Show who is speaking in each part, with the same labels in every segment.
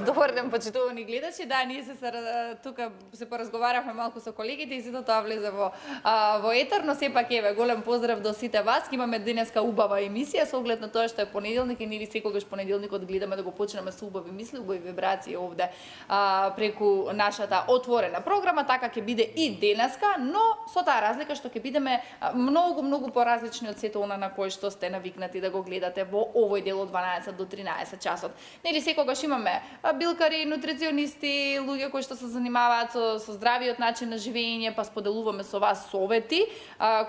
Speaker 1: Добар ден, почитувани гледачи. Да, ние тука се поразговаравме малку со колегите и сето тоа влезе во етер, но сепак еве голем поздрав до сите вас. Имаме денеска убава емисија со оглед на тоа што е понеделник и ние секогаш понеделникот гледаме да го почнеме со убави мисли, убави вибрации овде преку нашата отворена програма, така ќе биде и денеска, но со таа разлика што ќе бидеме многу поразлични од сето она на кое што сте навикнати да го гледате во овој дел од 12 до 13 часот. Нели секогаш имаме билкари, нутриционисти, луѓе кои што се занимаваат со здравиот начин на живење, па споделуваме со вас совети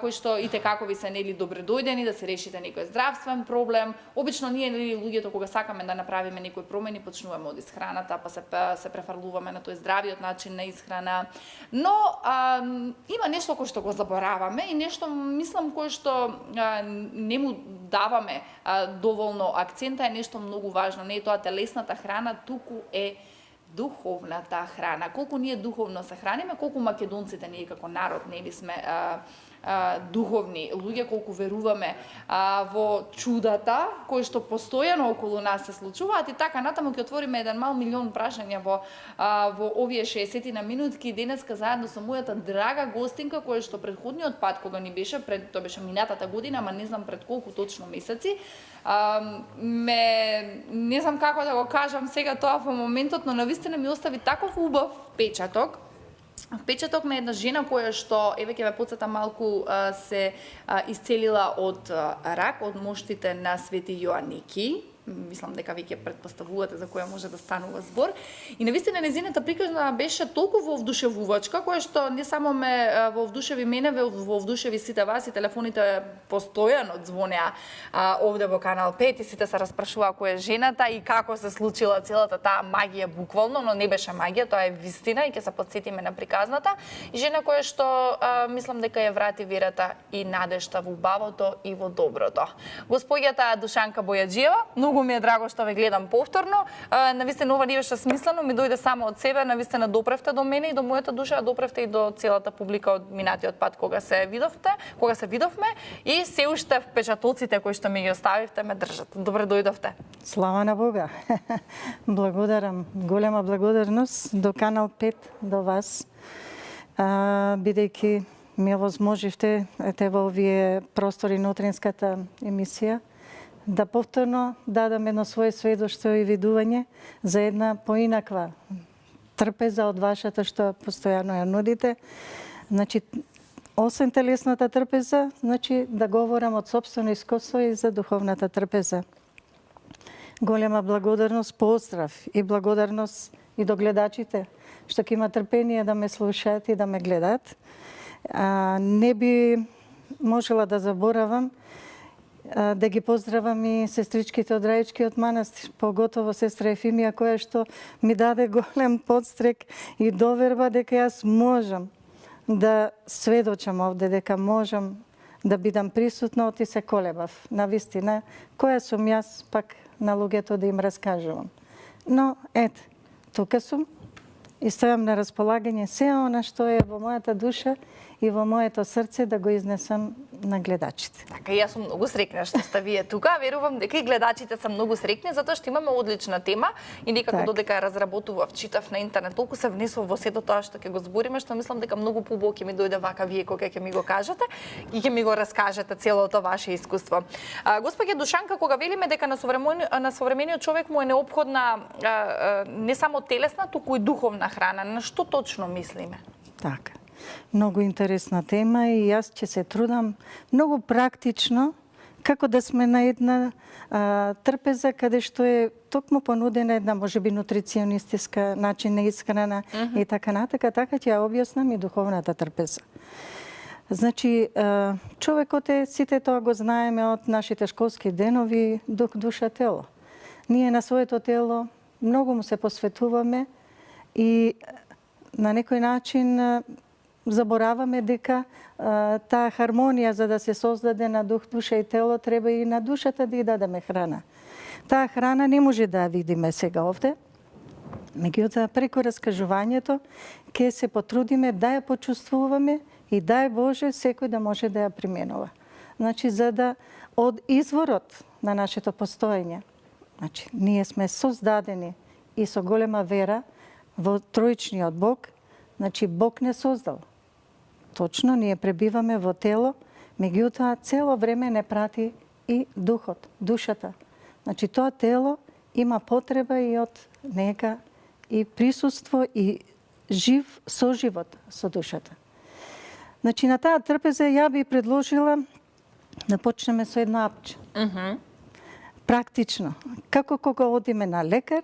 Speaker 1: кои што и како ви се нели добредојдени да се решите некој здравствен проблем. Обично ние нели луѓето кога сакаме да направиме некои промени, почнуваме од исхраната, па се префрлуваме на тој здравиот начин на исхрана. Но има нешто кое што го забораваме и нешто мислам кое што не му даваме доволно акцента, е нешто многу важно. Не е тоа телесната храна, туку е духовната храна. Колку ние духовно се храниме, колку македонците ние како народ нели сме духовни луѓе, колку веруваме во чудата кои што постојано околу нас се случуваат и така натаму ќе отвориме еден мал милион прашања во овие 60 на минутки денеска заедно со мојата драга гостинка која што предходниот пат кога ни беше тоа беше минатата година, ама не знам пред колку точно месеци, не знам како да го кажам сега тоа во моментот, но навистина ми остави таков убав печаток. Впечаток на една жена која што, еве ќе ве потсетам малку, се исцелила од рак, од моштите на Свети Јоаники. Мислам дека веќе претпоставувате за која може да станува збор. И навистина незината приказна беше толку вдушевувачка, која што не само ме вдушеви мене, вдушеви сите вас и телефоните постојано звонеа овде во Канал 5 и сите се распрашуваа која е жената и како се случила целата таа магија буквално, но не беше магија, тоа е вистина и ќе се потсетиме на приказната. И жена која што мислам дека ја врати верата и надежта во убавото и во доброто. Господјата Душанка Бојаджиева, многу ми е драго што ве гледам повторно. Навистина ова не беше смислено, ми дојде само од себе, навистина допревте до мене и до мојата душа, допревте и до целата публика од минатиот пат кога се видовме и се уште впечатоците кои што ми ги оставивте ме држат. Добре дојдовте.
Speaker 2: Слава на Бога. Благодарам. Голема благодарност до Канал 5, до вас. Бидејќи ми овозможивте во овие простори на утринската емисија да повторно дадам едно свое сведоштво и видување за една поинаква трпеза од вашата што постојано ја нудите. Значи, освен телесната трпеза, значи да говорам од сопствено искуство и за духовната трпеза. Голема благодарност, поздрав и благодарност и до гледачите што ќе има трпение да ме слушаат и да ме гледаат. Не би можела да заборавам да ги поздравам и сестричките од Раичкиот манастир, поготово сестра Ефимија, која што ми даде голем подстрек и доверба дека јас можам да сведочам овде, дека можам да бидам присутна, оти се колебав. Навистина, која сум јас пак на луѓето да им раскажувам. Но, ете, тука сум и стојам на располагање се она што е во мојата душа и во моето срце да го изнесам на гледачите.
Speaker 1: Така, јас сум многу срекна што сте вие тука. Верувам дека и гледачите се многу срекни, затоа што имаме одлична тема и некако додека ја разработував, читав на интернет, толку се внесов во сето тоа што ќе го збориме, што мислам дека многу побоки ми дојде вака вие кога ќе ми го кажете и ќе ми го раскажете целото ваше искуство. Господја Душанка, кога велиме дека на современиот човек му е неопходна не само телесна, туку и духовна храна, на што точно мислиме?
Speaker 2: Така. Многу интересна тема и јас ќе се трудам многу практично како да сме на една трпеза каде што е токму понудена една можеби нутриционистичка начин на исхрана и така натака, така ќе ја објаснам и духовната трпеза. Значи, човекот е, сите тоа го знаеме од нашите школски денови, дух, душа, тело. Ние на своето тело многу му се посветуваме и на некој начин забораваме дека таа хармонија за да се создаде на дух, душа и тело, треба и на душата да ја дадеме храна. Таа храна не може да ја видиме сега овде, меѓутоа преку раскажувањето ќе се потрудиме да ја почувствуваме и дај Боже секој да може да ја применува. Значи, за да од изворот на нашето постоење, значи, ние сме создадени и со голема вера во троичниот Бог, значи Бог не создал. Точно, ние пребиваме во тело, меѓутоа цело време не прати и духот, душата. Значи тоа тело има потреба и од нега и присуство и жив соживот со душата. Значи на таа трпеза ја би предложила да почнеме со едно апче. Практично, како кога одиме на лекар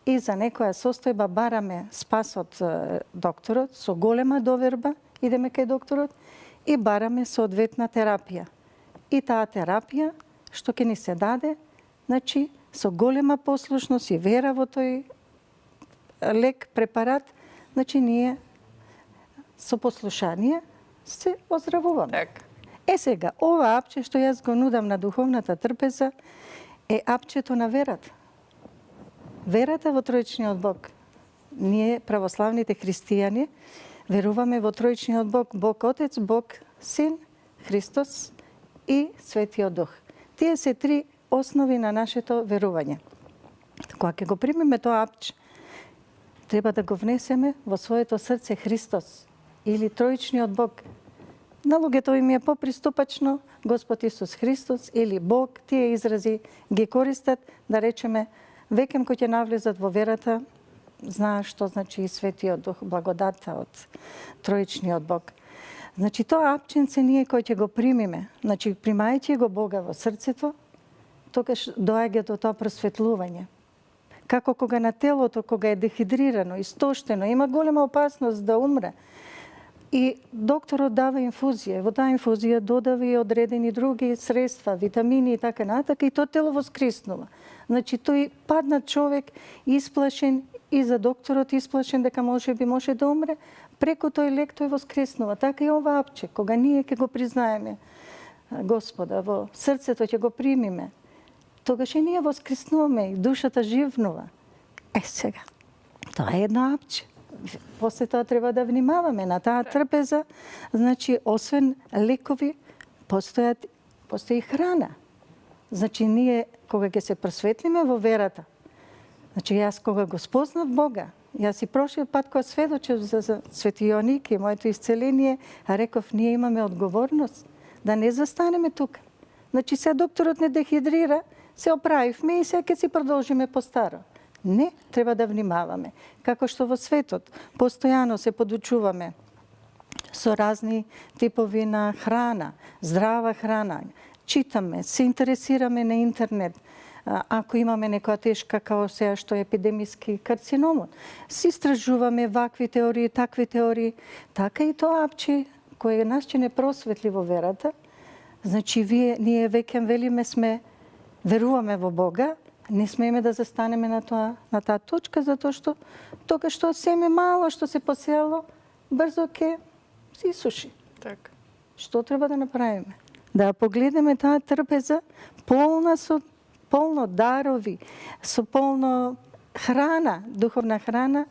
Speaker 2: и за некоја состојба бараме спас од докторот, со голема доверба идеме кај докторот и бараме соодветна терапија. И таа терапија што ќе ни се даде, значи со голема послушност и вера во тој лек, препарат, значи ние со послушание се оздравуваме.
Speaker 1: Така.
Speaker 2: Сега, ова апче што јас го нудам на духовната трпеза е апчето на верата. Верата во троичниот Бог. Ние, православните христијани, веруваме во троичниот Бог, Бог Отец, Бог Син, Христос и Светиот Дух. Тие се три основи на нашето верување. Кога ќе го примеме тоа апче, треба да го внесеме во своето срце Христос или троичниот Бог. На луѓето им е поприступачно Господ Исус Христос или Бог, тие изрази ги користат, да речеме, веќе кој ќе навлезат во верата, знаат што значи и Светиот Дух, благодата од троичниот Бог. Значи тоа апченце ние кој ќе го примиме, значи примајќи го Бога во срцето, тогаш доаѓа до тоа просветлување. Како кога на телото, кога е дехидрирано, истоштено, има голема опасност да умре, и докторот дава инфузија. Во таа инфузија додава и одредени други средства, витамини и така натака, и тоа тело воскреснува. Значи тој паднат човек исплашен и за докторот исплашен дека може да умре, преку тој лек тој воскреснува. Така и ова апче, кога ние ќе го признаеме Господа во срцето, ќе го примиме, тогаш и ние воскреснуваме и душата живнува. Сега, тоа е едно апче. После тоа треба да внимаваме на таа трпеза. Значи, освен лекови, постои храна. Значи, ние, кога ќе се просветлиме во верата, значи, јас кога го спознав Бога, јас и прошиот пат кога сведочев за Свети Јоаник и моето исцеление, реков, ние имаме одговорност да не застанеме тука. Значи, се докторот не дехидрира, се оправивме и сега ќе си продолжиме по старо. Не, треба да внимаваме. Како што во светот постојано се подучуваме со разни типови на храна, здрава храна, читаме, се интересираме на интернет. Ако имаме некоја тешка као сега што е епидемиски карциномот, се истражуваме вакви теории, такви теории, така и тоа апче кој нас ќе не просветли во верата. Значи ние веќе велиме веруваме во Бога, не смееме да застанеме на таа точка, затоа што тогаш што семе мало што се посело, брзо ќе се исуши.
Speaker 1: Така.
Speaker 2: Што треба да направиме? Да погледнеме таа трпеза полно дарови, со полно храна, духовна храна.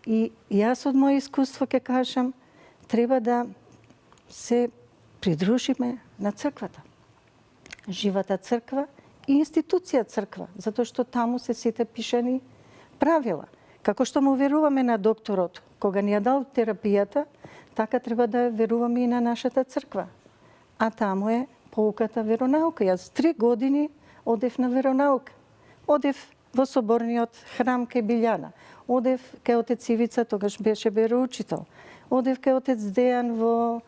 Speaker 2: И јас од моје искуство ќе кажам, треба да се придружиме на црквата. Живата црква и институција црква, затоа што таму се сите пишани правила. Како што му веруваме на докторот, кога ни ја дал терапијата, така треба да веруваме и на нашата црква. А таму е поуката веронаука. Јас 3 години одев на веронаука. Одев во соборниот храм кај Билјана. Одев кај отец Ивица, тогаш беше вероучител. Одев кај отец Дејан во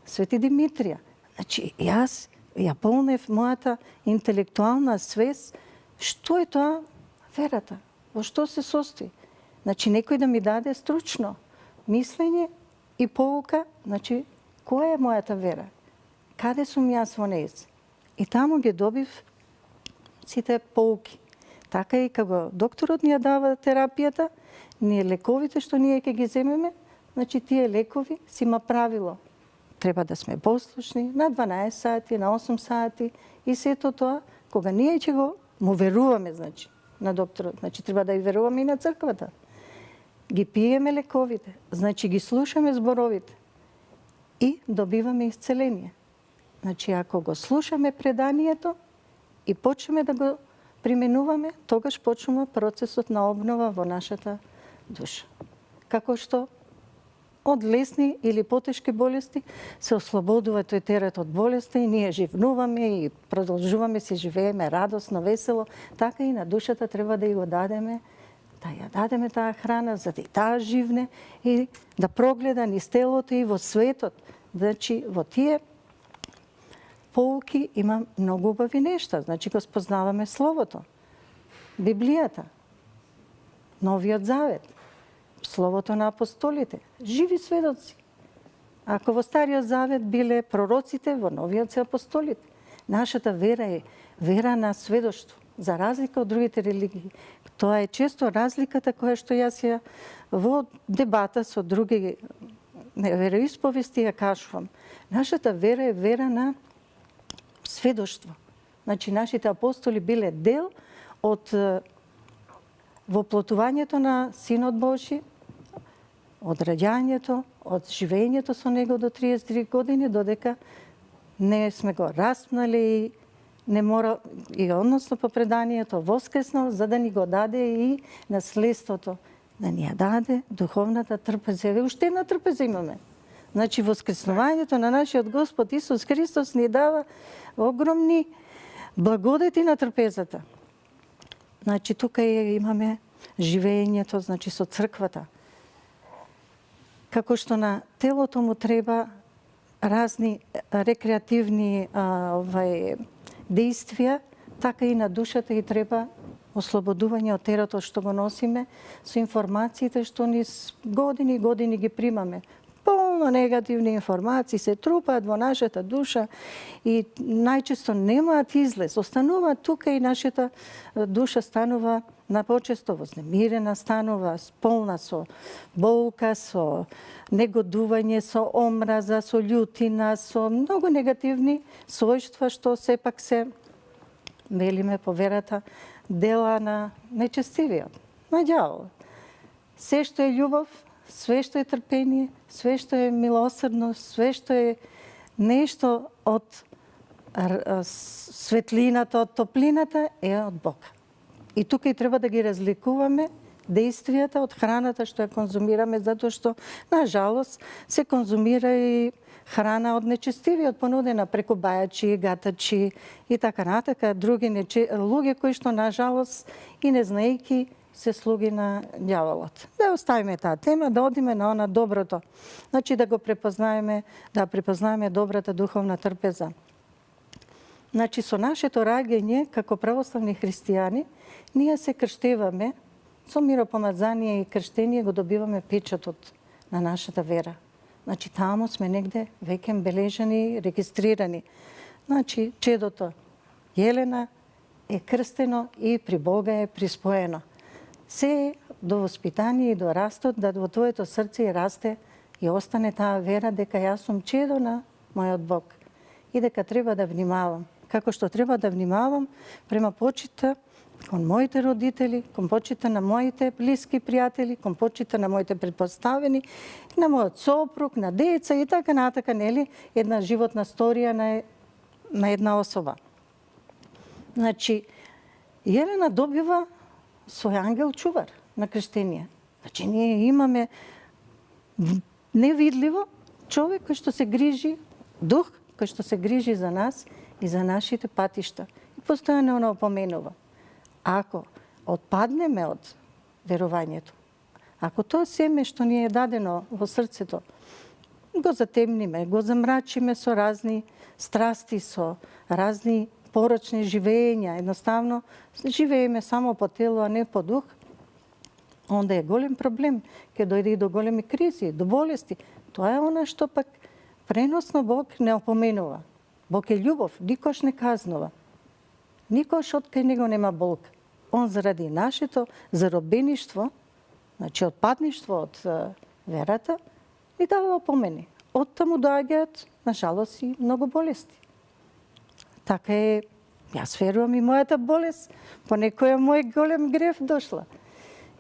Speaker 2: Свети Димитрија. Значи, ја полнев мојата интелектуална свест, што е тоа верата, во што се состои. Значи, некој да ми даде стручно мислење и поука, значи, која е мојата вера, каде сум јас во нејз. И таму ги добив сите поуки. Така и кога докторот ни ја дава терапијата, ние лековите што ние ќе ги земеме, значи, тие лекови си има правило. Треба да сме послушни на 12 сати, на 8 сати и сето тоа, кога ние ќе му веруваме, значи, на докторот, значи треба да и веруваме и на црквата. Ги пиеме лековите, значи ги слушаме зборовите и добиваме исцеление. Значи, ако го слушаме преданието и почнеме да го применуваме, тогаш почнува процесот на обнова во нашата душа. Како што од лесни или потешки болести се ослободува тој терет од болести и ние живнуваме и продолжуваме си живееме радосно, весело, така и на душата треба да ја дадеме, таа храна за да и таа живне и да прогледа низ телото и во светот. Значи во тие поуки има многу убави нешта. Значи го спознаваме Словото, Библијата, Новиот Завет, Словото на апостолите, живи сведоци. Ако во Стариот Завет биле пророците, во Новиот се апостолите. Нашата вера е вера на сведоштво, за разлика од другите религии. Тоа е често разликата која што јас ја во дебата со други вероисповести ја кажувам. Нашата вера е вера на сведоштво. Значи, нашите апостоли биле дел од воплотувањето на Синот Божи, од раѓањето, од живењето со него до 33 години, додека не сме го распнали и не мора, и односно по преданието воскреснал, за да ни го даде и наследството, да ни ја даде духовната трпеза. Уште една трпеза имаме. Значи, воскреснувањето на нашиот Господ Исус Христос ни дава огромни благодети на трпезата. Значи, тука имаме живењето, значи, со црквата. Како што на телото му треба разни рекреативни действија, така и на душата и треба ослободување од теретот што го носиме со информациите што низ години и години ги примаме. Полно негативни информации се трупаат во нашата душа и најчесто немаат излез. Останува тука и нашата душа станува напочесто вознемирена, станува полна со болка, со негодување, со омраза, со љутина, со многу негативни својства што сепак се, велиме по верата, дела на нечестивиот, на ѓаволот. Се што е љубов, све што е трпение, све што е милосрдност, све што е нешто од светлината, од топлината е од Бога. И тука и треба да ги разликуваме действијата од храната што ја конзумираме, затоа што, на жалост, се конзумира и храна од нечестивиот, понудена преку бајачи, гатачи и така натака, други луѓе кои што, на жалост, и не знаејки, се слуги на ѓаволот. Да оставиме таа тема, да одиме на она доброто. Значи да го препознаеме, да препознаеме добрата духовна трпеза. Значи со нашето раѓање како православни христијани, ние се крштеваме, со миропомазание и крштение го добиваме печатот на нашата вера. Значи таму сме негде веќе бележани, регистрирани. Значи чедото Јелена е крстено и при Бога е приспоено. Се до воспитание и до растот, да во твоето срце и расте и остане таа вера дека јас сум чедо на мојот Бог и дека треба да внимавам. Како што треба да внимавам према почита кон моите родители, кон почита на моите блиски пријатели, кон почита на моите претпоставени, на мојот сопруг, на деца и така натака, нели, една животна сторија на една особа. Значи, Јелена добива свој ангел чувар на крштение. Значи, ние имаме невидливо човек кој што се грижи, дух кој што се грижи за нас и за нашите патишта. И постојано она опоменува. Ако отпаднеме од верувањето, ако тоа семе што ни е дадено во срцето, го затемниме, го замрачиме со разни страсти, со разни порочни живења, едноставно живееме само по тело, а не по дух, онда е голем проблем, ќе дојде и до големи кризи, до болести. Тоа е она што пак преносно Бог не опоменува. Бог е љубов, никош не казнува. Никош од кај него нема болка. Он заради нашето заробеништво, значи отпадништво од верата, ни дава опомени. Од таму доаѓаат, на жалост, и многу болести. Така е, јас верувам и мојата болест, по некоја мој голем грев дошла.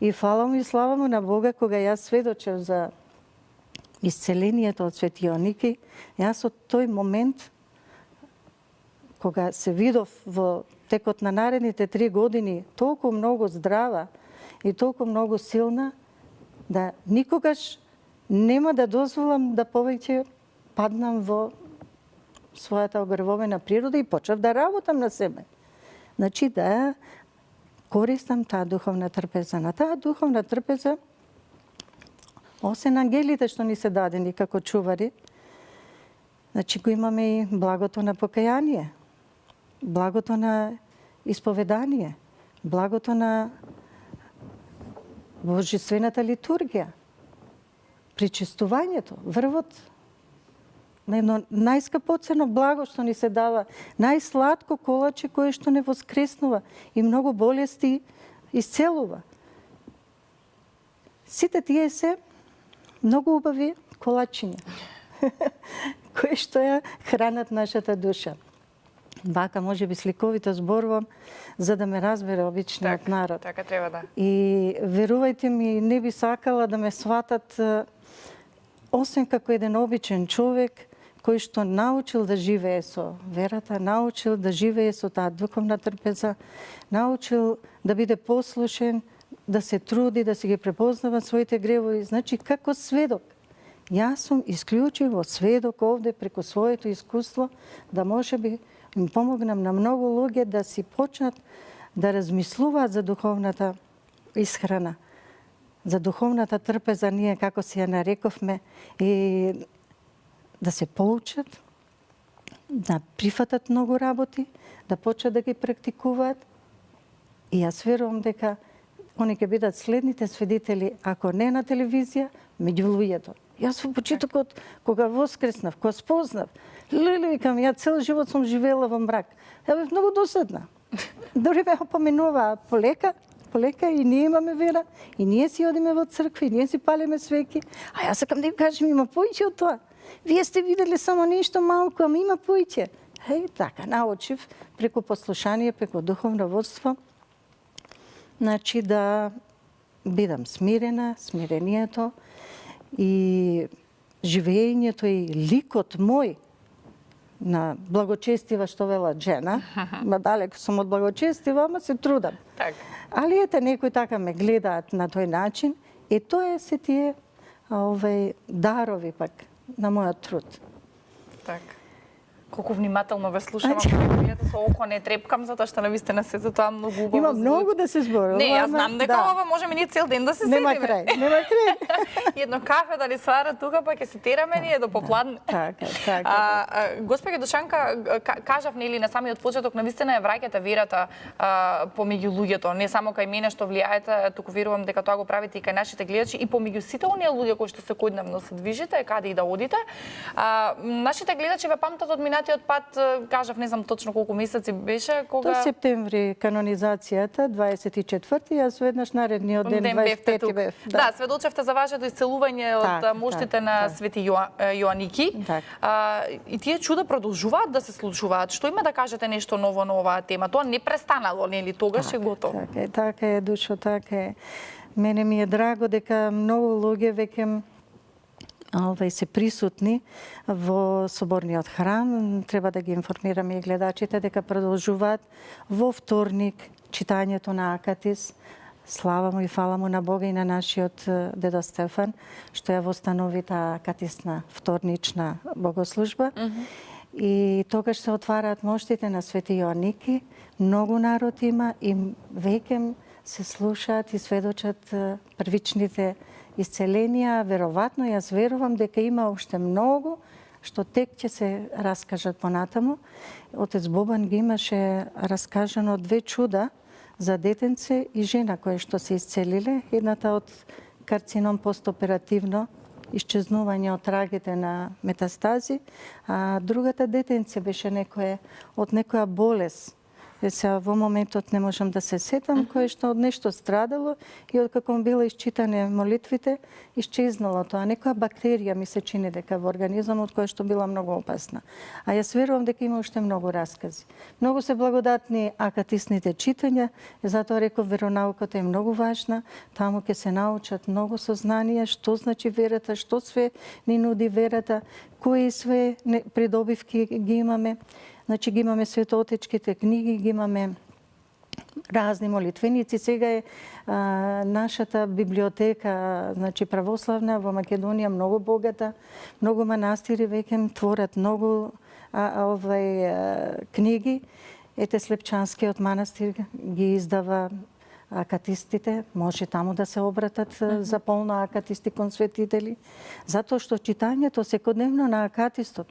Speaker 2: И фала му и слава му на Бога, кога јас сведочев за исцелението од Светиот Ники, јас од тој момент, кога се видов во текот на наредните 3 години толку многу здрава и толку многу силна, да никогаш нема да дозволам да повеќе паднам во својата огревовена природа и почнав да работам на себе. Значи да користам таа духовна трпеза. На таа духовна трпеза, освен ангелите што ни се дадени како чувари, значи го имаме и благото на покаяние, благото на исповедание, благото на божествената литургија, причестувањето, врвот на едно најскапоцено благо што ни се дава, најсладко колаче кое што не воскреснува и многу болести исцелува. Сите тие се многу убави колачиња, кои што ја хранат нашата душа. Вака може би сликовито зборувам за да ме разбере обичниот народ.
Speaker 1: Така треба да.
Speaker 2: И верувајте ми, не би сакала да ме сватат освен како еден обичен човек кој што научил да живее со верата, научил да живее со таа духовна трпеза, научил да биде послушен, да се труди, да си ги препознава своите гревови. Значи, како сведок. Јас сум исклучиво сведок овде преку своето искуство да може би им помогнам на многу луѓе да си почнат да размислуваат за духовната исхрана, за духовната трпеза, ние како си ја нарековме, и да се поучат, да прифатат многу работи, да почнат да ги практикуваат. И јас верувам дека они ќе бидат следните свидетели, ако не на телевизија, меѓу луѓето. Јас во почетокот, кога воскреснав, кога спознав, викам, ја цел живот сум живеела во мрак. Ја бев многу досадна. Дори ме опоменуваа полека и ние имаме вера, и ние си одиме во црква, и ние си палиме свеки. А јас сакам да им кажем, има поиќе од тоа. Вие сте видели само нешто малку, ама има поиќе. Така, научив преку послушание, преку духовно водство, значи да бидам смирена, смирението и живеењето и ликот мој на благочестива, што велат жена, ма далеко сум од благочестива, ама се трудам.
Speaker 1: Так.
Speaker 2: Али ете, некои така ме гледаат на тој начин, и тоа се тие дарови пак на мојот труд.
Speaker 1: Так. Колку внимателно ве слушам, ако со око не трепкам, затоа што навистина се за тоа многу убаво.
Speaker 2: Има многу да се зборува.
Speaker 1: Не, јас знам дека ова можеме ние цел ден да се седиме.
Speaker 2: Нема крај.
Speaker 1: Едно кафе да ни свара тука, па ќе се тераме ние до попладне.
Speaker 2: Така.
Speaker 1: Госпоѓа Душанка, кажав нели на самиот почеток, навистина ја враќате верата помеѓу луѓето, не само кај мене што влијаете, туку верувам дека тоа го правите и кај нашите гледачи и помеѓу сите оние луѓе кои што секојдневно се движите, каде и да одите. Нашите гледачи ве памтат од минатиот пат, кажав, не знам точно колку месеци беше, кога...
Speaker 2: До септември канонизацијата, 24-ти, јас веднаш наредниот ден 25-ти бев.
Speaker 1: Да, сведочевте за вашето исцелување од моштите на Свети Јоаники. И тие чуда продолжуваат да се случуваат. Што има да кажете нешто ново на оваа тема? Тоа не престанало, нели? Тогаш е готово.
Speaker 2: Така е, Душо, така е. Мене ми е драго дека многу луѓе веќе се присутни во соборниот храм. Треба да ги информираме и гледачите дека продолжуваат во вторник читањето на Акатис. Слава му и фала му на Бога и на нашиот дедо Стефан, што ја востанови таа акатисна вторнична богослужба. И тогаш се отвараат моштите на Свети Јоаники. Многу народ има и веќе се слушаат и сведочат првичните исцеленија. Веројатно, јас верувам дека има уште многу што тек ќе се раскажат понатаму. Отец Бобан ги имаше раскажано 2 чуда за детенце и жена кои што се исцелиле. Едната од карцином постоперативно, исчезнување од трагите на метастази, а другата детенце беше од некоја болест. Сега во моментот не можам да се сетам, кое што од нешто страдало и откако била исчитане молитвите, исчезнало тоа. Некоја бактерија ми се чини дека во организмот која што била многу опасна. А јас верувам дека има уште многу раскази. Многу се благодатни акатисните читања, и затоа реков веронауката е многу важна. Таму ќе се научат многу сознанија, што значи верата, што све ни нуди верата, кои све придобивки ги имаме. Значи ги имаме светоотечките книги, ги имаме разни молитвеници. Сега е нашата библиотека, значи православна во Македонија многу богата, многу манастири веќе творат многу книги. Ете Слепчанскиот манастир ги издава акатистите, може таму да се обратат за полно акатисти кон светители, затоа што читањето секојдневно на акатистот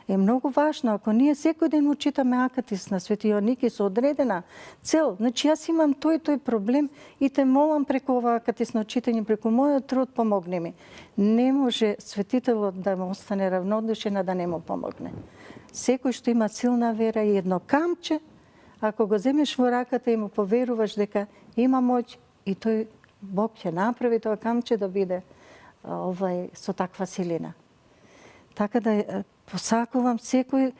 Speaker 2: е многу важно. Ако ние секој ден му читаме акатист на Свети Јоанники со одредена цел, значи јас имам тој проблем и те молам преку ова акатисно читање, преку мојот труд помогни ми. Не може светителот да му остане равнодушен, а да не му помогне. Секој што има силна вера и едно камче, ако го земеш во раката и му поверуваш дека има моќ, и тој Бог ќе направи тоа камче да биде со таква силина. Така да посакувам секој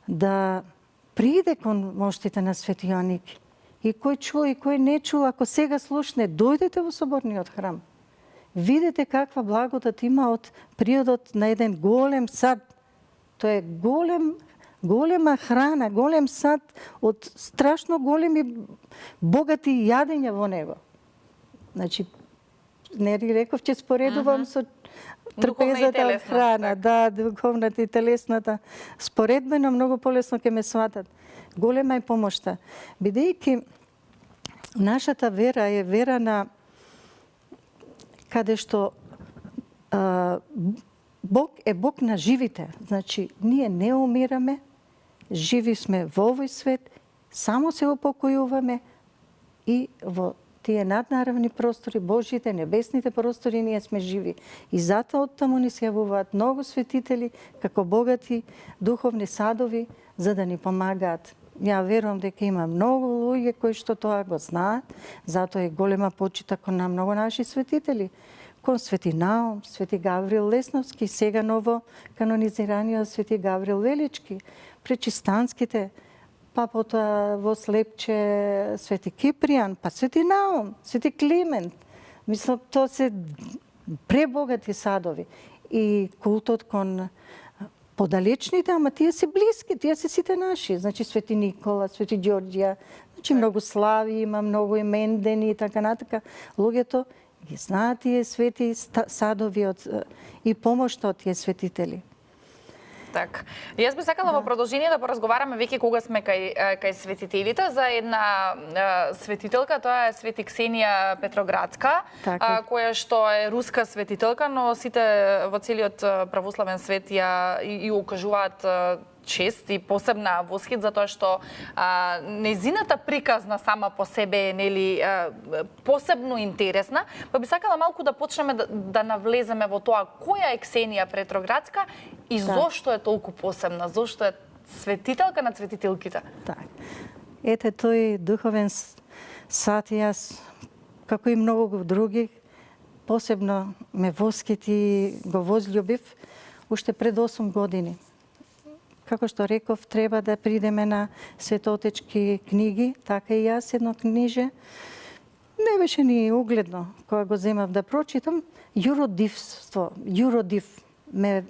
Speaker 2: да приде кон моштите на Свети Јоанники. И кој чул и кој не чул, ако сега слушне, дојдете во соборниот храм. Видете каква благодат има од приодот на еден голем сад. Тоа е голема храна, голем сад од страшно големи богати јадења во него. Значи, не реков, че споредувам со трпезата од храна, да, духовната и телесната. Споредбено многу полесно ќе ме сватат. Голема е помошта. Бидејќи нашата вера е вера на каде што Бог е Бог на живите. Значи, ние не умираме, живи сме во овој свет, само се упокојуваме и во тие наднаравни простори, Божите, небесните простори, ние сме живи. И затоа оттаму ни се јавуваат многу светители, како богати духовни садови, за да ни помагаат. Ја верувам дека има многу луѓе кои што тоа го знаат, затоа е голема почита кон многу наши светители. Кон Свети Наум, Свети Гаврил Лесновски, сега ново канонизираниот Свети Гаврил Велички, пречистанските, па потоа во Слепче Свети Кипријан, па Свети Наум, Свети Климент. Мислам, тоа се пребогати садови. И култот кон подалечните, ама тие се блиски, тие се сите наши. Значи Свети Никола, Свети Ѓорѓија, значи многу слави има, многу имендени и така натака. Луѓето ги знаат тие свети садови и помошта од тие светители.
Speaker 3: Так. Јас би сакала во продолжение да поразговараме веќе кога сме кај светителите за една светителка, тоа е Свети Ксенија Петроградска, која што е руска светителка, но сите во целиот православен свет ја и укажуваат чест и посебна восхит затоа што нејзината приказна сама по себе е нели посебно интересна, па би сакала малку да почнеме да навлеземе во тоа која е Ксенија Петроградска и зошто е толку посебна, зошто е светителка на светителките.
Speaker 2: Так. Ете тој духовен сад, јас како и многу други посебно ме восхити, го возљубив уште пред 8 години. Како што реков, треба да придеме на светоотечки книги, така и јас едно книже. Не беше ни угледно кога го земав да прочитам. Јуродив ме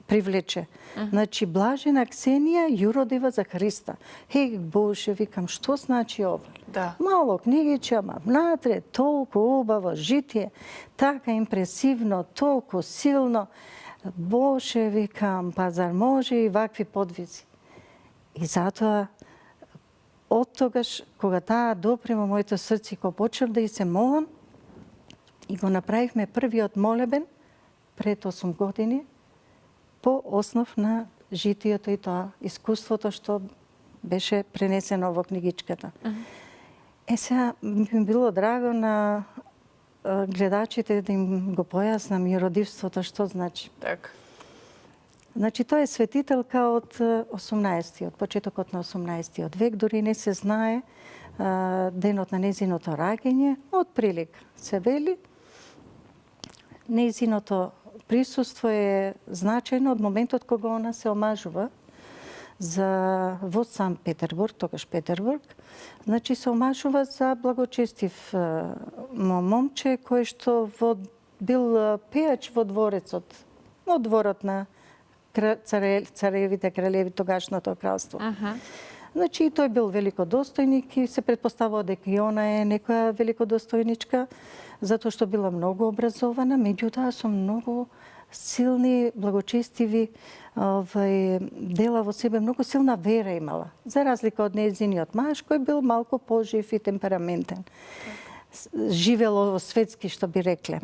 Speaker 2: привлече. Значи, блажена Ксенија, јуродива за Христа. Хеј, Боже, викам, што значи ова?
Speaker 3: Да.
Speaker 2: Мало книгиче, ама внатре толку убаво житие, така импресивно, толку силно. Боже, викам, па зар може и вакви подвизи? И затоа, од тогаш, кога таа допре во моето срце, кога почнав да и се молам, и го направивме првиот молебен пред 8 години, по основ на житието и тоа искуството што беше пренесено во книгичката. Сега ми било драго на гледачите да им го појаснам јуродивството што значи.
Speaker 3: Так.
Speaker 2: Значи тоа е светителка од 18-тиот, почетокот на 18-тиот век, дури не се знае денот на незиното раѓање, од прилика се вели. Незиното присуство е значајно од моментот кога она се омажува во Сан Петербург, тогаш Петербург. Значи се омажува за благочестив момче кој што бил пејач во дворецот, во дворот на царевите, кралеви тогашното кралство. Значи, тој бил великодостојник и се предпоставува дека и она е некоја великодостојничка, затоа што била многу образована, меѓутоа со многу силни, благочестиви дела во себе, многу силна вера имала. За разлика од нејзиниот маж, кој бил малку пожив и темпераментен. Живело во светски, што би рекле.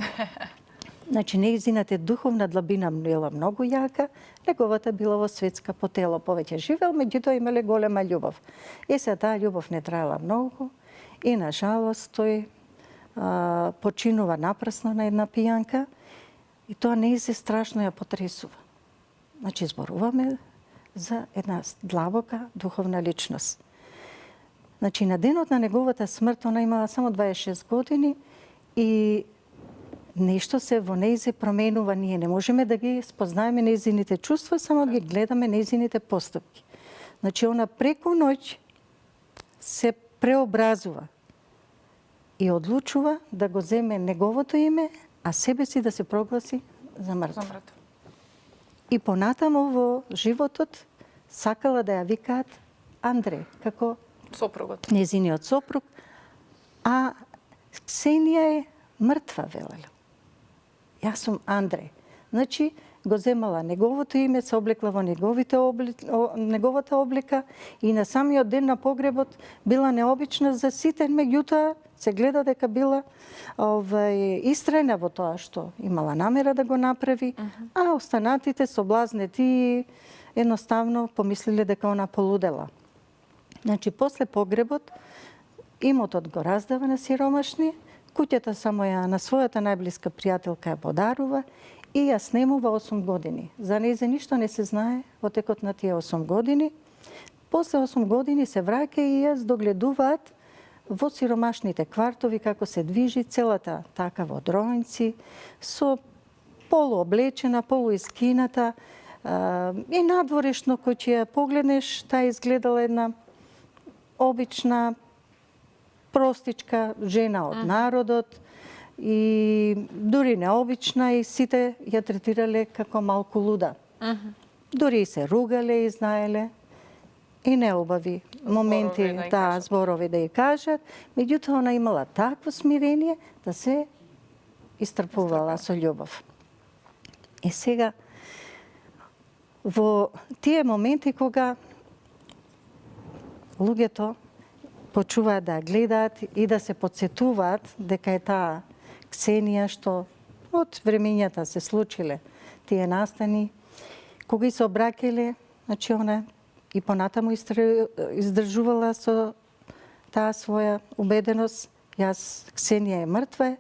Speaker 2: Значи, нејзината духовна длабина била многу јака, неговата била во светска по тело повеќе живел, меѓутоа имале голема љубов. Сега таа љубов не траела многу и на жалост тој починува напрасно на една пијанка и тоа не се страшно ја потресува. Значи, зборуваме за една длабока духовна личност. Значи, на денот на неговата смрт, она имала само 26 години и нешто се во неј се променува. Ние не можеме да ги спознаеме нејзините чувства, само ги гледаме нејзините постапки. Значи, она преку ноќ се преобразува и одлучува да го земе неговото име, а себе си да се прогласи за мртв. И понатаму во животот сакала да ја викаат Андре, како
Speaker 3: сопругот.
Speaker 2: Нејзиниот сопруг, а Ксенија е мртва, велела. Јас сум Андре. Значи, го земала неговото име, се облекла во неговата облика и на самиот ден на погребот била необична за сите, меѓутоа се гледа дека била истрајна во тоа што имала намера да го направи, а останатите соблазнети и едноставно помислиле дека она полудела. Значи, после погребот, имотот го раздава на сиромашни, куќата само ја на својата најблиска пријателка ја подарува и ја снемува 8 години. За нејзе ништо не се знае во текот на тие 8 години. После 8 години се враќа и ја догледуваат во сиромашните квартови како се движи целата така во дројници, со полуоблечена, полуискината и надворешно кој ќе ја погледнеш, таа изгледала една обична, простичка жена од народот и дури необична и сите ја третирале како малку луда. Дури и се ругале и знаеле и неубави моменти, зборови да ја кажат, меѓутоа она имала такво смирение да се истрпувала со љубов. И сега, во тие моменти кога луѓето почуваат да гледаат и да се подсетуваат дека е таа Ксенија што од времењата се случиле тие настани, кога се обраќале, значи она и понатаму издржувала со таа своја убеденост, јас Ксенија е мртва,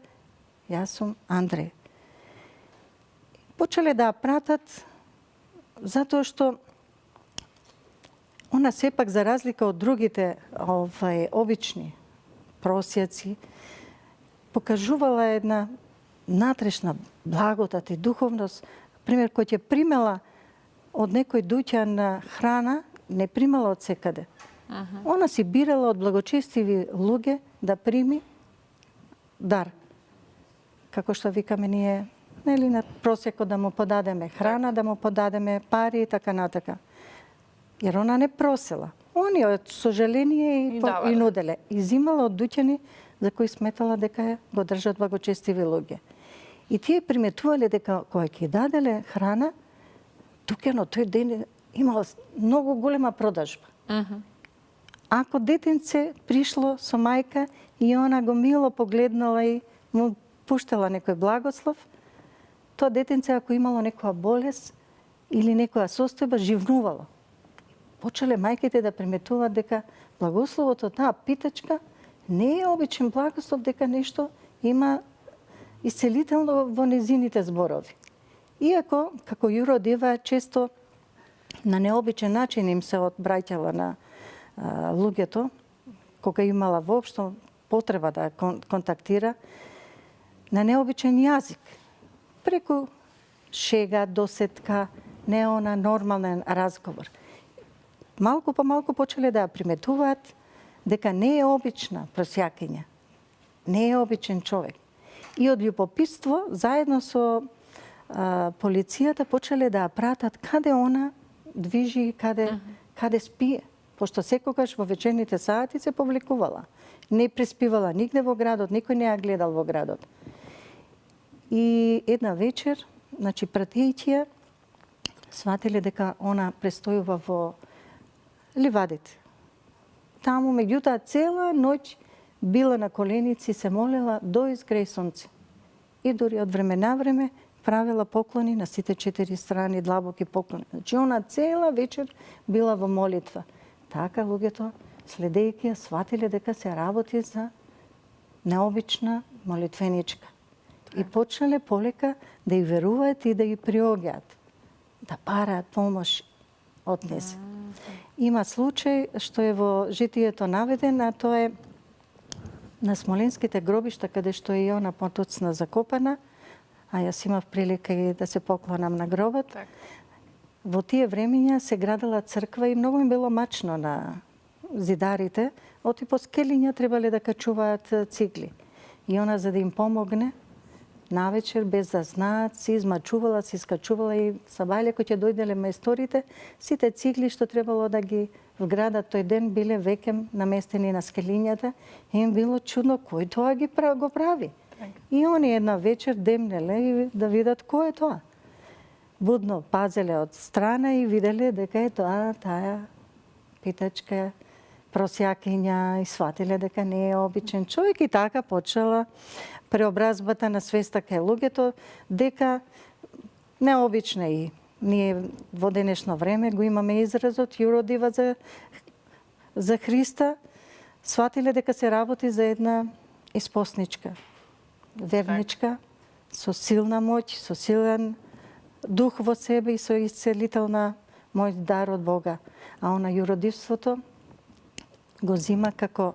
Speaker 2: јас сум Андре. Почеле да ја пратат затоа што она сепак, за разлика од другите обични просјаци, покажувала една натрешна благодат и духовност. Пример, кој ќе примела од некој дуќан на храна, не примала од секаде. Она си бирала од благочестиви луѓе да прими дар. Како што викаме ние, нели, на просекот да му подадеме храна, да му подадеме пари и така натака. Jer ona не просела. Они од сожаление и нуделе. Изимала од дуќани за кои сметала дека го држат благочестиви луѓе. И тие приметувале дека кога ќе даделе храна, дуќанот тој ден имала многу голема продажба. Ако детенце пришло со мајка и она го мило погледнала и му пуштала некој благослов, тоа детенце ако имало некоја болест или некоја состојба, живнувало. Почеле мајките да приметуваат дека благословот од таа питачка не е обичен благослов, дека нешто има исцелително во незините зборови. Иако, како Јуро Дева, често на необичен начин им се одбраќала на луѓето, кога имала воопшто потреба да контактира, на необичен јазик, преку шега, досетка, не она нормален разговор. Малку по малку почеле да ја приметуваат дека не е обична просјакиња, не е обичен човек. И од љубопитство, заедно со полицијата почеле да ја пратат каде она движи, каде спие. Пошто секогаш во вечерните сати се повлекувала. Не преспивала нигде во градот, никој не ја гледал во градот. И една вечер, значи пратејќи ја, сватиле дека она престојува во ливадите. Таму, меѓутоа, цела ноќ била на коленици, се молела до изгреј сонце. И дори од време на време правила поклони на сите 4 страни, длабоки поклони. Значи, она цела вечер била во молитва. Така луѓето, следејќи ја, сватиле дека се работи за необична молитвеничка. И почнале полека да ја веруваат и да ја приоѓаат, да параат помош од незе. Има случај што е во житието наведен, а тоа е на смоленските гробишта, каде што е и она потоцна закопана, а јас имав прилика и да се поклонам на гробот.
Speaker 3: Так.
Speaker 2: Во тие времења се градела црква и многу им било мачно на зидарите, оти по скелиња требале да качуваат цигли. И она, за да им помогне, навечер, без да знаат, се измачувала, се искачувала и сабајле кој ќе дојделе мајсторите, сите цигли што требало да ги вградат тој ден биле веќе наместени на скелињата и им било чудно кој тоа го прави. И они една вечер демнеле и да видат кој е тоа. Будно пазеле од страна и виделе дека е тоа таа питачка просјакиња и сватиле дека не е обичен човек и така почела преобразбата на свеста кај луѓето дека необична и ние во денешно време го имаме изразот јуродива за Христа, сватиле дека се работи за една испосничка, верничка, со силна моќ, со силен дух во себе и со исцелителна мој дар од Бога. А она јуродивството го зима како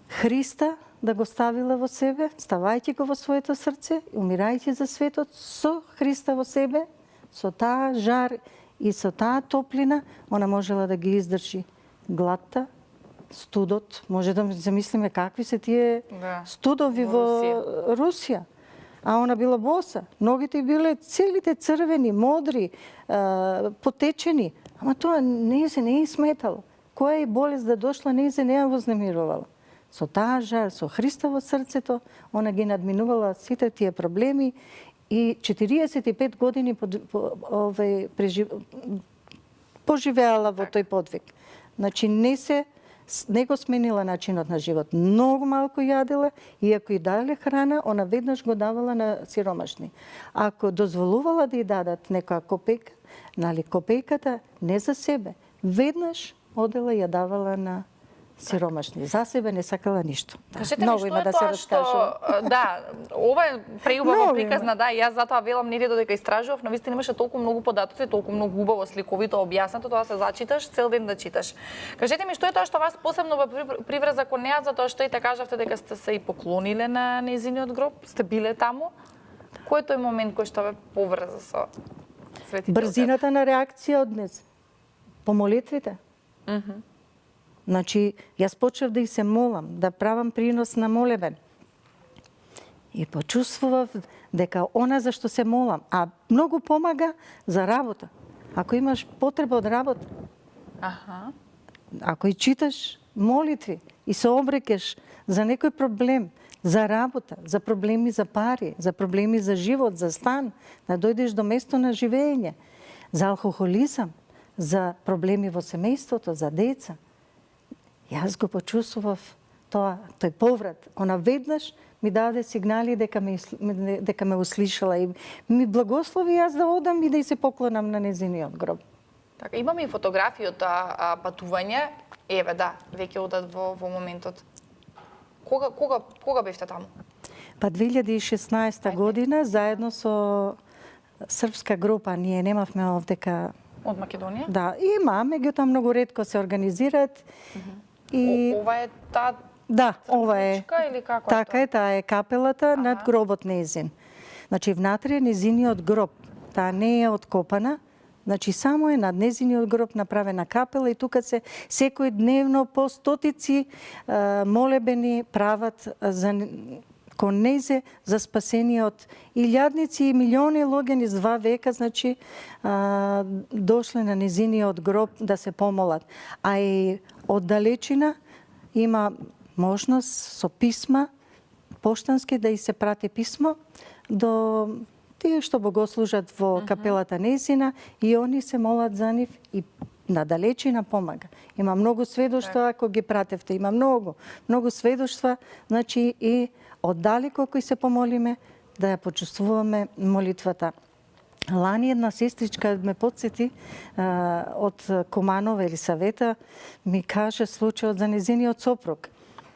Speaker 2: Христа да го ставила во себе, ставајќи го во своето срце, умирајќи за светот со Христа во себе, со таа жар и со таа топлина, она можела да ги издржи гладта, студот. Може да замислиме какви се тие студови во Русија. А она била боса. Ногите биле целите црвени, модри, потечени. Ама тоа не е сметало. Која е болест да дошла, не ја вознемирувала. Со таа жар, со Христа во срцето, она ги надминувала сите тие проблеми и 45 години поживеала во тој подвиг. Значи не го сменила начинот на живот. Многу малку јадела и ако и дале храна, она веднаш го давала на сиромашни. Ако дозволувала да ја дадат некоја копејка, нали копејката не за себе, веднаш одела ја давала на сиромашни. За себе не сакала ништо.
Speaker 3: Кажете ми, што е тоа што... Да, ова е преубаво приказна, да, јас затоа велам не додека истражував, но вистина имаше толку многу податоци, толку многу убаво сликовито објаснато, тоа се зачиташ, цел ден да читаш. Кажете ми, што е тоа што вас посебно приврза кон неа, затоа што и така кажавте дека сте се и поклониле на нејзиниот гроб, сте биле таму? Кој е тој момент кој што ве поврза со светителката?
Speaker 2: Брзината на реакција од днес. По молитвите. Значи, јас почнав да и се молам, да правам принос на молебен. И почувствував дека она за што се молам, а многу помага за работа. Ако имаш потреба од работа, ако и читаш молитви и се обрекеш за некој проблем, за работа, за проблеми за пари, за проблеми за живот, за стан, да дојдеш до место на живење, за алкохолизам, за проблеми во семејството, за деца. Јас го почувствував тој поврат. Она веднаш ми даде сигнали дека ме услишала и ми благослови јас да одам и да и се поклонам на нејзиниот гроб.
Speaker 3: Така, имаме и фотографии од тоа патување. Еве, да, веќе одат во моментот. Кога бевте таму?
Speaker 2: Па 2016 година, заедно со српска група, ние немавме овдека...
Speaker 3: Од Македонија?
Speaker 2: Да, има, меѓутоа многу ретко се организираат.
Speaker 3: И... Ова е таа...
Speaker 2: Да, ова е.
Speaker 3: Или како
Speaker 2: така е, таа е капелата над гробот нејзин. Значи, внатре е нејзиниот гроб. Таа не е откопана. Значи, само е над нејзиниот гроб направена капела и тука се секој дневно по стотици молебени прават за кон незе за спасение од илјадници и милиони луѓе низ 2 века, значи дошле на незиниот гроб да се помолат. А и од далечина има можност со писма поштански да и се прати писмо до тие што богослужат во капелата незина и они се молат за нив и на далечина помага. Има многу сведоштва ако ги пратевте, има многу сведоштва, значи и оддалеко кои се помолиме да ја почувствуваме молитвата. Лани една сестричка ме подсети од Куманова или Савета, ми каже случајот за незиниот сопруг.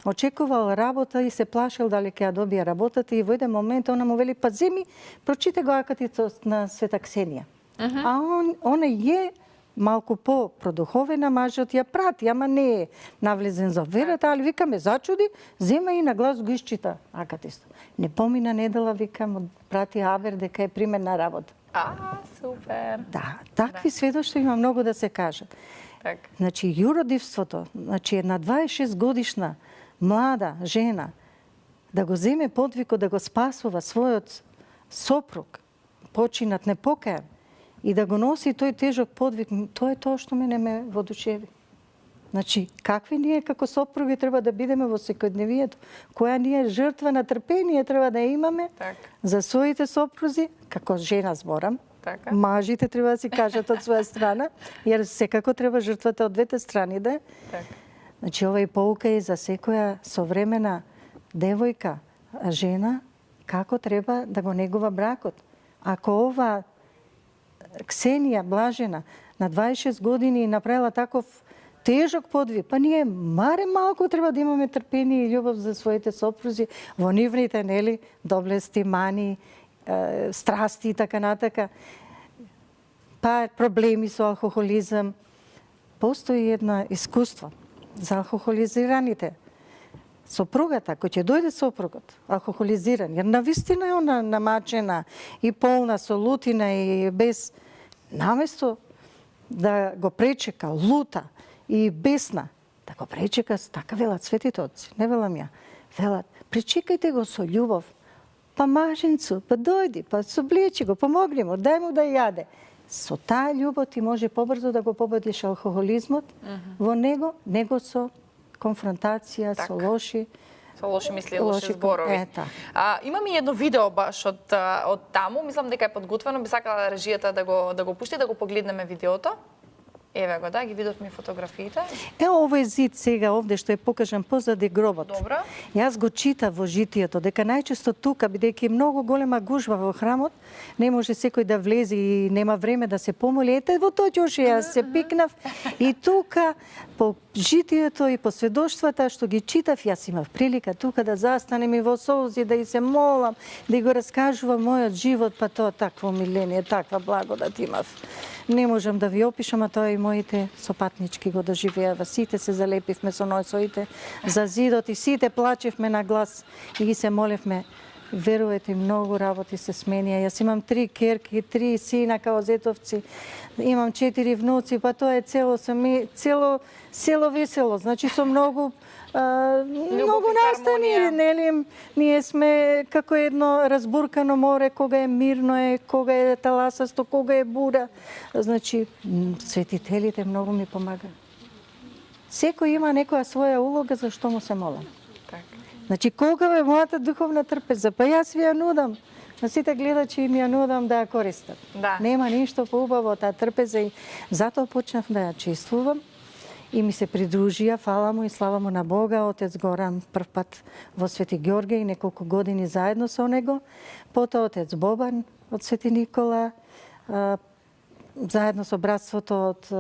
Speaker 2: Очекувал работа и се плашил дали ќе ја добие работата и во еден момент она му вели па земи, прочите го акатицот на Света Ксенија. А она е малку по-продуховена, мажот ја прати, ама не е навлезен за верата, али вика ме зачуди, зема и на глас го исчита акатистот. Не помина недела, викам, прати авер дека е применна работа.
Speaker 3: Супер.
Speaker 2: Да, такви сведоштва има многу да се кажат.
Speaker 3: Так.
Speaker 2: Значи, јуродивството, значи една 26 годишна млада жена да го земе подвикот да го спасува својот сопруг, починат непокајан, и да го носи тој тежок подвиг, тоа е тоа што мене ме воодушеви. Значи, какви ние како сопруги треба да бидеме во секојдневието, која ние жртва на трпение треба да имаме за своите сопрузи, како жена зборам, мажите треба да си кажат од своја страна, jer секако треба жртвата од двете страни да е. Значи, ова и поука и за секоја современа девојка, жена, како треба да го негува бракот. Ако ова Ксенија Блажена на 26 години направила таков тежок подвиг, па ние маре малку треба да имаме трпение и љубов за своите сопрузи во нивните, нели, доблести, мани, страсти и така натака. Па проблеми со алкохолизам. Постои едно искуство за алкохолизираните. Сопругата, кој ќе дојде сопругот, алкохолизиран, jer навистина е она намачена и полна со лутина и без наместо да го пречека лута и бесна, да го пречека, така велат светите отци, не велам ја. Велат, пречекајте го со љубов. Па маженцу, па дојди, па соблечи го, помогни му, дај му да јаде. Со таа љубов ти може побрзо да го победиш алкохолизмот во него, него со конфронтација, со лоши
Speaker 3: мисли, лоши зборови. Имам и едно видео баш од таму, мислам дека е подготвено, би сакала режијата да го пушти, да го погледнеме видеото. Еве го, да, ги видовме фотографиите.
Speaker 2: Ево овој зид сега овде што е покажан позади гробот.
Speaker 3: Добро.
Speaker 2: Јас го читав во житието дека најчесто тука, бидејќи е многу голема гужва во храмот, не може секој да влезе и нема време да се помоли. Ете во тоа ќе јас се пикнав и тука по житието и по сведоштвата што ги читав, јас имав прилика тука да застанем и во солзи, да и се молам, да го раскажувам мојот живот, па тоа такво умиление, таква благодат имав. Не можам да ви опишам, а тоа и моите сопатнички го доживеава. Сите се залепивме со носоите за зидот и сите плачевме на глас и ги се молевме. Верувате, многу работи се сменија. Јас имам 3 керки, 3 сина као зетовци, имам 4 внуци, па тоа е цело село весело. Значи со многу настани, нели, ние сме како едно разбуркано море, кога е мирно е, кога е таласасто, кога е бура. Значи, светителите многу ми помага. Секој има некоја своја улога за што му се молам. Значи, колка е мојата духовна трпеза, па јас ви ја нудам. На сите гледачи им ја нудам да ја користат. Нема ништо поубаво од таа трпеза и затоа почнав да ја чествувам. И ми се придружија, фала му и слава му на Бога, отец Горан прв пат во Свети Ѓорѓе и неколку години заедно со него. Потоа отец Бобан од Свети Никола, заедно со братството од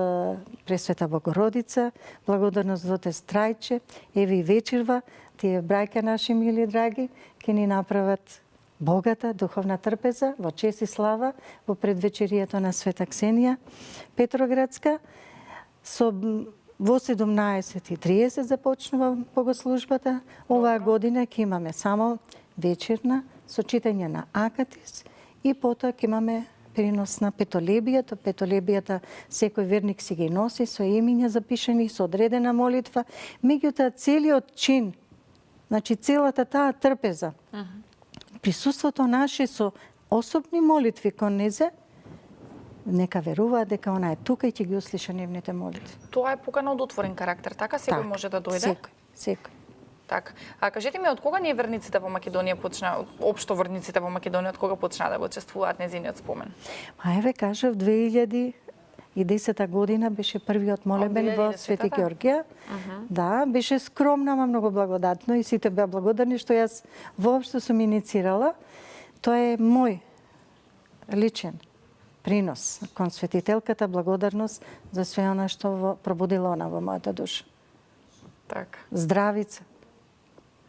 Speaker 2: Пресвета Богородица, благодарност за отец Трајче, Еви и Вечерва, тие брајка наши мили драги, ќе ни направат богата духовна трпеза во чест и слава во предвечерието на Света Ксенија Петроградска. Во 17:30 започнува богослужбата. Оваа година ќе имаме само вечерна со читање на Акатис и потоа ќе имаме принос на петолебијата. Петолебијата секој верник си ги носи со имиња запишани, со одредена молитва. Меѓутоа, целиот чин Значи целата таа трпеза. Присуството наше со особни молитви кон незе, нека веруваат дека она е тука и ќе ги услиша нивните молитви.
Speaker 3: Тоа е покана од отворен карактер, така секој може да дојде?
Speaker 2: Секој.
Speaker 3: Так. А кажете ми, од кога ние верниците во Македонија почна, општо верниците во Македонија, од кога почна да го чествуваат незиниот спомен?
Speaker 2: Еве кажав, 2010 година беше првиот молебен во Свети Ѓорѓија. Да, беше скромно, ама многу благодатно и сите беа благодарни што јас воопшто сум иницирала. Тоа е мој личен принос кон светителката, благодарност за све она што пробудила она во мојата душа.
Speaker 3: Так.
Speaker 2: Здравица.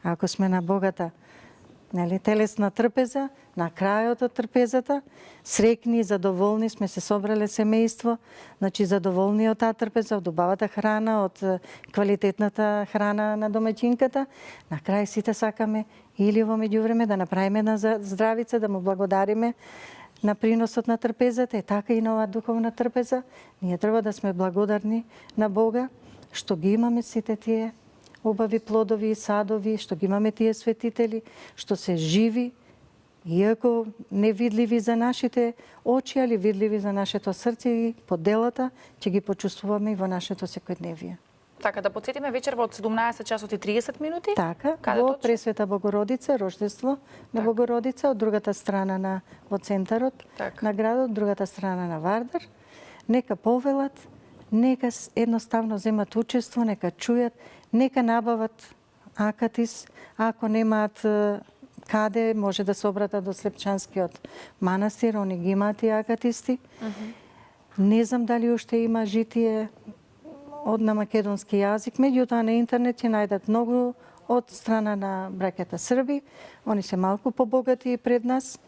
Speaker 2: Ако сме на богата телесна трпеза, на крајот од трпезата, среќни и задоволни сме се собрале семејство, значи задоволни од таа трпеза, од убавата храна, од квалитетната храна на домаќинката, на крај сите сакаме или во меѓувреме да направиме една здравица, да му благодариме на приносот на трпезата, така и на оваа духовна трпеза. Ние треба да сме благодарни на Бога што ги имаме сите тие убави плодови и садови, што ги имаме тие светители, што се живи, иако невидливи за нашите очи, али видливи за нашето срце и по делата, ќе ги почувствуваме и во нашето секојдневие.
Speaker 3: Така, да подсетиме вечерва од 17 часот и 30 минути?
Speaker 2: Така,
Speaker 3: каде
Speaker 2: во
Speaker 3: точно?
Speaker 2: Пресвета Богородица, рождество на Богородица, од другата страна во центарот на градот, другата страна на Вардар. Нека повелат, нека едноставно земат учество, нека чујат, нека набават акатис, ако немаат каде, може да се обратат до Слепчанскиот манастир, они ги имаат и акатисти. Не знам дали уште има житие на македонски јазик, меѓутоа на интернет ќе најдат многу од страна на браќата Срби, они се малку побогати пред нас.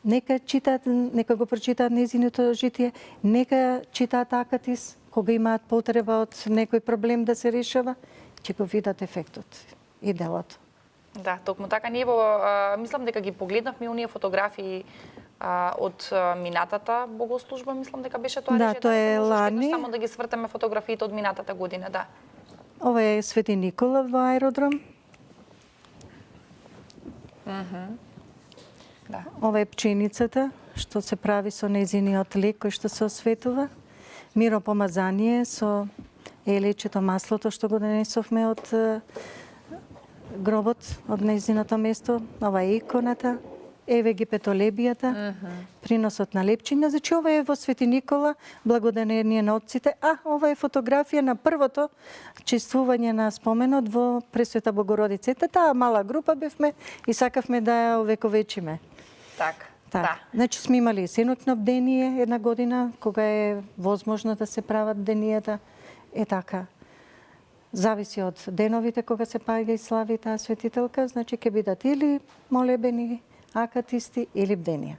Speaker 2: Нека читаат, нека го прочитаат незиното житие, нека читаат акатис, кога имаат потреба од некој проблем да се решава, ќе го видат ефектот и делото.
Speaker 3: Да, токму така. Ние мислам дека ги погледнавме оние фотографии од минатата богослужба, мислам дека беше тоа.
Speaker 2: Да, тоа е лани.
Speaker 3: Само да ги свртаме фотографиите од минатата година, да.
Speaker 2: Ова е Свети Никола во аеродром.
Speaker 3: Да.
Speaker 2: Ова е пченицата што се прави со незиниот лек кој што се осветува. Миропомазание со елечето, маслото што го донесовме од гробот, од незиното место. Ова е иконата. Еве ги петолебијата, приносот на лепчиња. Значи, ова е во Свети Никола, благодарение на отците. Ова е фотографија на првото чествување на споменот во Пресвета Богородица. Таа мала група бевме и сакавме да ја овековечиме.
Speaker 3: Так.
Speaker 2: Да. Значи, сме имали сеночно бдение една година, кога е возможно да се прават бденијата. Така. Зависи од деновите кога се паѓа и слави таа светителка, значи ќе бидат или молебени, акатисти или бденија.